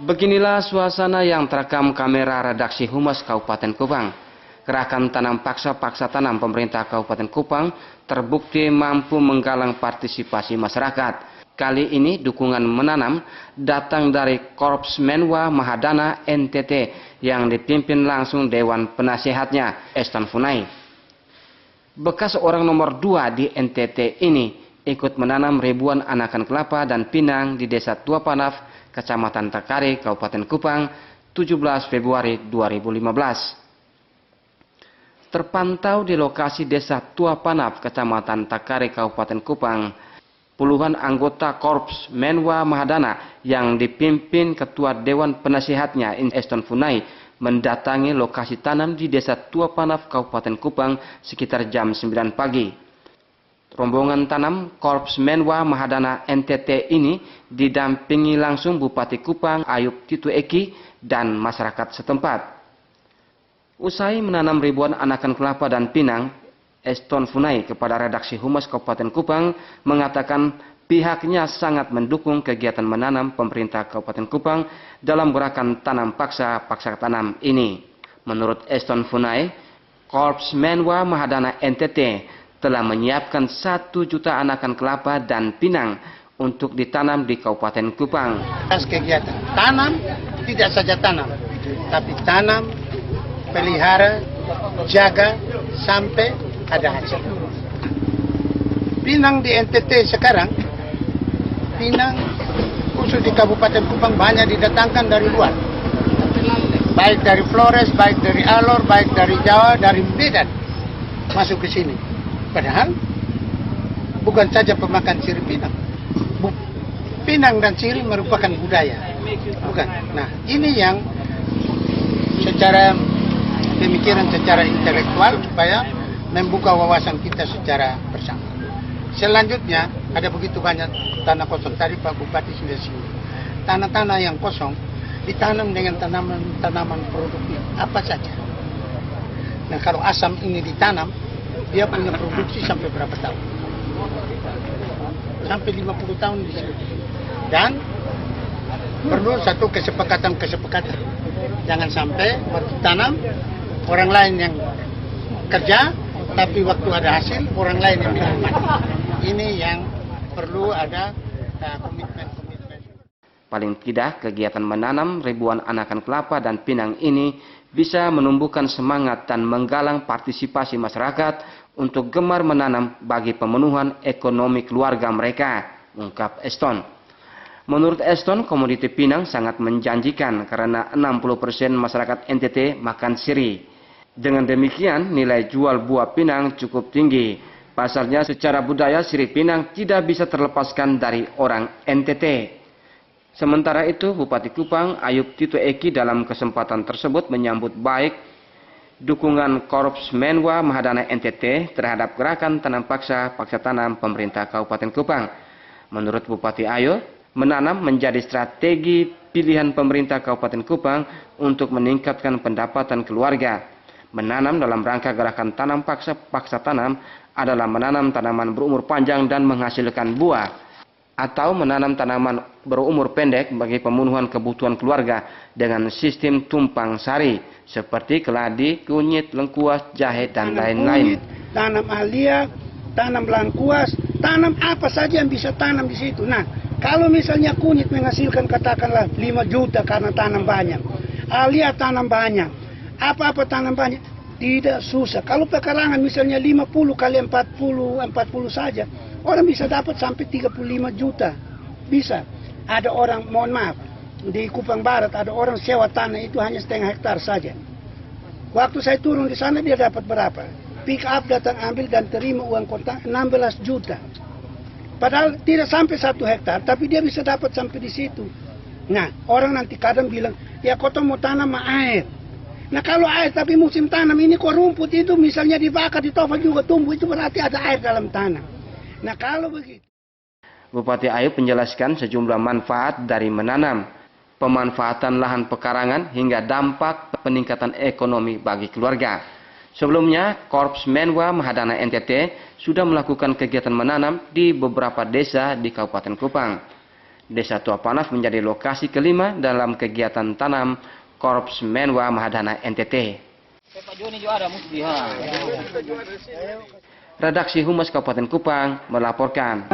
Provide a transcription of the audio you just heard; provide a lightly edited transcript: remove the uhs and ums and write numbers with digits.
Beginilah suasana yang terekam kamera redaksi Humas Kabupaten Kupang. Gerakan tanam paksa tanam pemerintah Kabupaten Kupang terbukti mampu menggalang partisipasi masyarakat. Kali ini dukungan menanam datang dari Korps Menwa Mahadana NTT yang dipimpin langsung Dewan Penasehatnya Eston Funai. Bekas orang nomor 2 di NTT ini ikut menanam ribuan anakan kelapa dan pinang di Desa Tua Panaf, Kecamatan Takari, Kabupaten Kupang, 17 Februari 2015. Terpantau di lokasi Desa Tua Panaf, Kecamatan Takari, Kabupaten Kupang, puluhan anggota Korps Menwa Mahadana yang dipimpin Ketua Dewan Penasehatnya Eston Funai mendatangi lokasi tanam di Desa Tua Panaf, Kabupaten Kupang sekitar jam 9 pagi. Rombongan tanam Korps Menwa Mahadana NTT ini didampingi langsung Bupati Kupang Ayub Tito Eki dan masyarakat setempat. Usai menanam ribuan anakan kelapa dan pinang, Eston Funai kepada redaksi Humas Kabupaten Kupang mengatakan pihaknya sangat mendukung kegiatan menanam pemerintah Kabupaten Kupang dalam gerakan tanam paksa tanam ini. Menurut Eston Funai, Korps Menwa Mahadana NTT telah menyiapkan 1 juta anakan kelapa dan pinang untuk ditanam di Kabupaten Kupang. Kegiatan tanam, tidak saja tanam, tapi tanam, pelihara, jaga sampai ada hasil. Pinang di NTT sekarang, pinang khusus di Kabupaten Kupang banyak didatangkan dari luar. Baik dari Flores, baik dari Alor, baik dari Jawa, dari Medan masuk ke sini. Padahal bukan saja pemakan sirih pinang. Pinang dan sirih merupakan budaya. Bukan. Nah, ini yang secara pemikiran, secara intelektual supaya membuka wawasan kita secara bersama. Selanjutnya, ada begitu banyak tanah kosong. Tadi Pak Bupati sudah singgung. Tanah-tanah yang kosong ditanam dengan tanaman produktif apa saja. Nah, kalau asam ini ditanam, dia punya produksi sampai berapa tahun? Sampai 50 tahun di situ. Dan perlu satu kesepakatan. Jangan sampai waktu tanam orang lain yang kerja, tapi waktu ada hasil orang lain yang menerima. Ini yang perlu ada komitmen. Paling tidak kegiatan menanam ribuan anakan kelapa dan pinang ini bisa menumbuhkan semangat dan menggalang partisipasi masyarakat untuk gemar menanam bagi pemenuhan ekonomi keluarga mereka, ungkap Eston. Menurut Eston, komoditi pinang sangat menjanjikan karena 60% masyarakat NTT makan sirih. Dengan demikian, nilai jual buah pinang cukup tinggi. Pasalnya secara budaya sirih pinang tidak bisa terlepaskan dari orang NTT. Sementara itu, Bupati Kupang Ayub Tito Eki dalam kesempatan tersebut menyambut baik dukungan Korps Menwa Mahadana NTT terhadap gerakan tanam paksa tanam pemerintah Kabupaten Kupang. Menurut Bupati Ayub, menanam menjadi strategi pilihan pemerintah Kabupaten Kupang untuk meningkatkan pendapatan keluarga. Menanam dalam rangka gerakan tanam paksa tanam adalah menanam tanaman berumur panjang dan menghasilkan buah, atau menanam tanaman berumur pendek bagi pemenuhan kebutuhan keluarga dengan sistem tumpang sari seperti keladi, kunyit, lengkuas, jahe, dan lain-lain. Tanam alia, tanam lengkuas, tanam apa saja yang bisa tanam di situ. Nah, kalau misalnya kunyit menghasilkan katakanlah 5 juta karena tanam banyak, alia tanam banyak, apa-apa tanam banyak, tidak susah. Kalau pekarangan misalnya 50 kali 40 saja, orang bisa dapat sampai 35 juta. Bisa. Ada orang, mohon maaf, di Kupang Barat ada orang sewa tanah itu hanya setengah hektar saja. Waktu saya turun di sana dia dapat berapa? Pick up datang ambil dan terima uang kontak 16 juta. Padahal tidak sampai 1 hektar, tapi dia bisa dapat sampai di situ. Nah, orang nanti kadang bilang, ya kau mau tanam air. Nah kalau air tapi musim tanam ini kok rumput itu misalnya dibakar, ditopang juga tumbuh, itu berarti ada air dalam tanah. Nah kalau begitu. Bupati Ayub menjelaskan sejumlah manfaat dari menanam, pemanfaatan lahan pekarangan hingga dampak peningkatan ekonomi bagi keluarga. Sebelumnya, Korps Menwa Mahadana NTT sudah melakukan kegiatan menanam di beberapa desa di Kabupaten Kupang. Desa Tua Panas menjadi lokasi kelima dalam kegiatan tanam Korps Menwa Mahadana NTT. Redaksi Humas Kabupaten Kupang melaporkan.